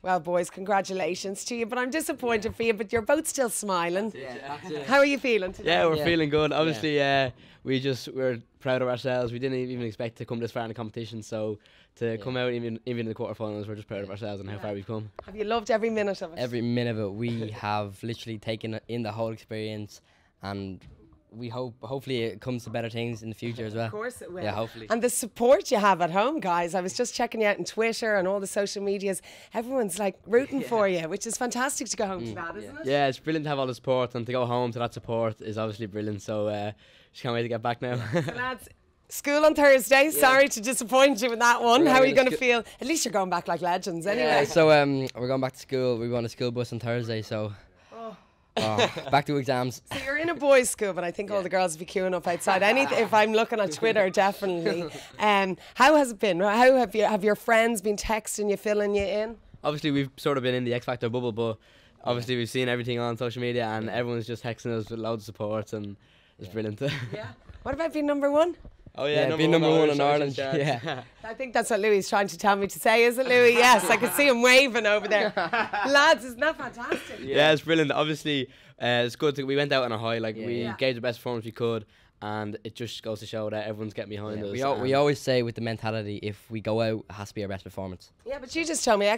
Well, boys, congratulations to you. But I'm disappointed for you, but you're both still smiling. That's it. How are you feeling today? Yeah, we're feeling good. Obviously, we're proud of ourselves. We didn't even expect to come this far in the competition, so to come out even in the quarterfinals, we're just proud of ourselves and how far we've come. Have you loved every minute of it? Every minute of it. We have literally taken in the whole experience, and we hopefully it comes to better things in the future as well. Of course it will. Yeah, hopefully. And the support you have at home, guys. I was just checking you out on Twitter and all the social medias. Everyone's like rooting for you, which is fantastic to go home to that, isn't it? Yeah, it's brilliant to have all the support, and to go home to that support is obviously brilliant. So just can't wait to get back now. So lads, school on Thursday. Sorry to disappoint you with that one. How are you going to feel? At least you're going back like legends anyway. Yeah, so we're going back to school. We go on a school bus on Thursday, so back to exams. So you're in a boys' school, but I think all the girls will be queuing up outside. If I'm looking at Twitter, definitely. How has it been? How have your friends been texting you, filling you in? Obviously, we've sort of been in the X Factor bubble, but obviously we've seen everything on social media, and everyone's just texting us with loads of support, and it's brilliant. Yeah. What about being number one? Oh yeah, being number one in Ireland. Yeah. I think that's what Louis is trying to tell me to say, is it, Louis? Yes, I can see him waving over there. Lads, isn't that fantastic? Yeah, it's brilliant. Obviously, it's good. We went out on a high. We gave the best performance we could, and it just goes to show that everyone's getting behind us. We always say with the mentality, if we go out, it has to be our best performance. Yeah, but you just told me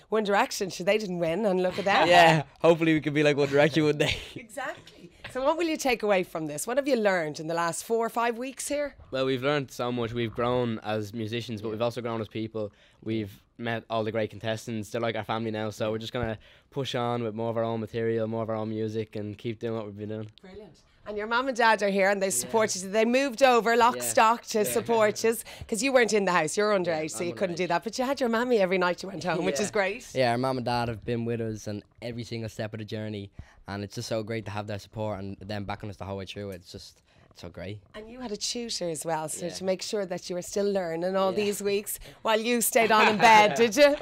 One Direction, they didn't win, and look at that. Yeah, hopefully we could be like One Direction one day. Exactly. So what will you take away from this? What have you learned in the last 4 or 5 weeks here? Well, we've learned so much. We've grown as musicians, but we've also grown as people. We've met all the great contestants. They're like our family now, so we're just going to push on with more of our own material, more of our own music, and keep doing what we've been doing. Brilliant. And your mum and dad are here, and they supported you. They moved over lock stock to support you, because you weren't in the house. You're underage, so you couldn't do that. But you had your mammy every night you went home, which is great. Yeah, our mum and dad have been with us and every single step of the journey, and it's just so great to have their support and them backing us the whole way through. It's just so great. And you had a tutor as well, so to make sure that you were still learning all these weeks while you stayed on in bed, did you?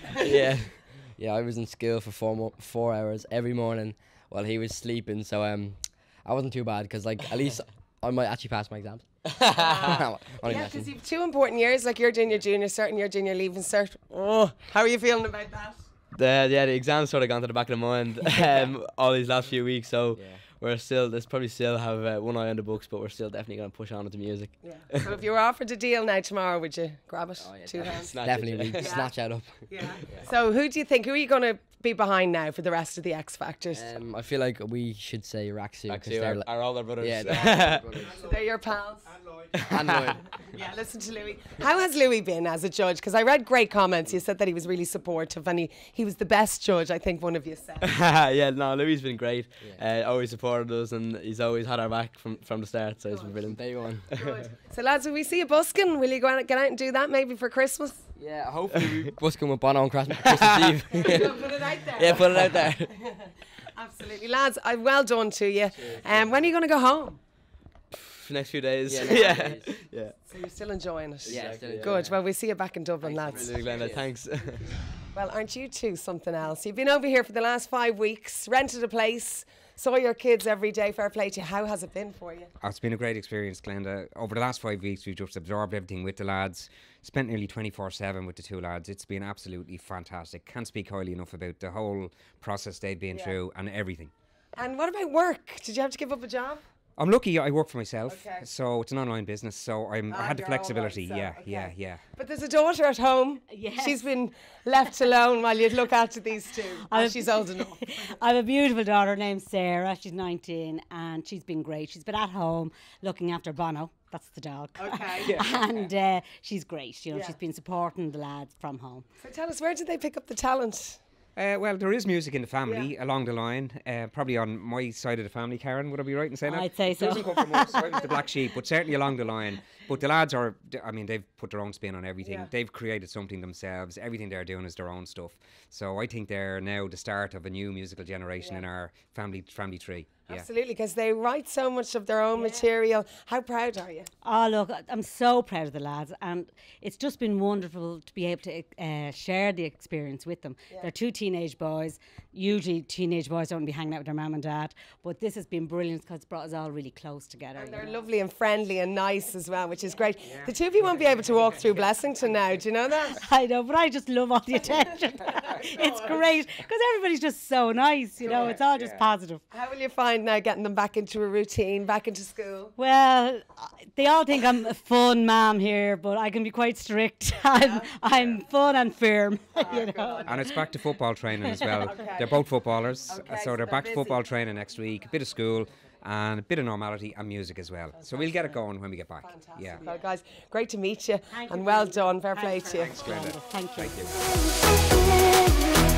Yeah, I was in school for 4 hours every morning while he was sleeping, so I wasn't too bad, because at least I might actually pass my exams. Yeah, because you've 2 important years, like you're doing your junior cert and you're doing your leaving cert. Oh, how are you feeling about that? The exams sort of gone to the back of the mind all these last few weeks, so there's probably still have one eye on the books, but we're still definitely going to push on with the music. Yeah. So if you were offered a deal now tomorrow, would you grab it? 2 hands? Definitely, we snatch that up. Yeah. So who are you going to be behind now for the rest of the X Factors? I feel like we should say Raksu, because they're our older brothers. Yeah, so they're your pals. And Lloyd. Yeah, listen to Louis. How has Louis been as a judge? Because I read great comments. You said that he was really supportive, and he was the best judge, I think one of you said. Yeah, no, Louis has been great. Always supported us, and he's always had our back from the start, so he's been brilliant. Day one. Good. So lads, will we see you busking? Will you go out, get out and do that maybe for Christmas? Yeah, hopefully we busking with Bono on Christmas Eve. Put it out there. Yeah, put it out there. Absolutely. Lads, well done to you. When are you going to go home? Next few days. Yeah. So you're still enjoying it? Yeah, still enjoying Good. Well, we'll see you back in Dublin, lads. Glenda, thanks. Well, aren't you two something else? You've been over here for the last 5 weeks, rented a place, saw your kids every day. Fair play to you. How has it been for you? Oh, it's been a great experience, Glenda. Over the last 5 weeks, we've just absorbed everything with the lads. Spent nearly 24/7 with the 2 lads. It's been absolutely fantastic. Can't speak highly enough about the whole process they've been through and everything. And what about work? Did you have to give up a job? I'm lucky I work for myself, Okay. so it's an online business, so I had the flexibility. Right, so, Yeah. But there's a daughter at home. Yes. She's been left alone while you look after these 2. She's old enough. I have a beautiful daughter named Sarah. She's 19 and she's been great. She's been at home looking after Bono. That's the dog. Okay. And she's great. She's been supporting the lads from home. So tell us, where did they pick up the talent? Well, there is music in the family along the line. Probably on my side of the family, Karen, would I be right in saying that? I'd say so. It doesn't come from us, I'm the black sheep, but certainly along the line. But the lads they've put their own spin on everything. Yeah. They've created something themselves. Everything they're doing is their own stuff. So I think they're now the start of a new musical generation in our family tree. Absolutely, because they write so much of their own material. How proud are you? Oh, look, I'm so proud of the lads, and it's just been wonderful to be able to share the experience with them. They're two teenage boys. Usually teenage boys don't be hanging out with their mum and dad, but this has been brilliant because it's brought us all really close together. And they're lovely and friendly and nice as well, which is great. The two of you won't be able to walk through Blessington now, do you know that? I know, but I just love all the attention. It's great because everybody's just so nice, you know, it's all just positive. How will you find now getting them back into a routine, back into school? Well, they all think I'm a fun mum here, but I can be quite strict. I'm fun and firm, you know. And it's back to football training as well. They're both footballers, so they're back to football training next week. A bit of school and a bit of normality and music as well. So we'll get it going when we get back. Fantastic. Yeah. Well, guys, great to meet you, and well done. Fair play to you. Thanks, Glenda. Thank you. Thank you.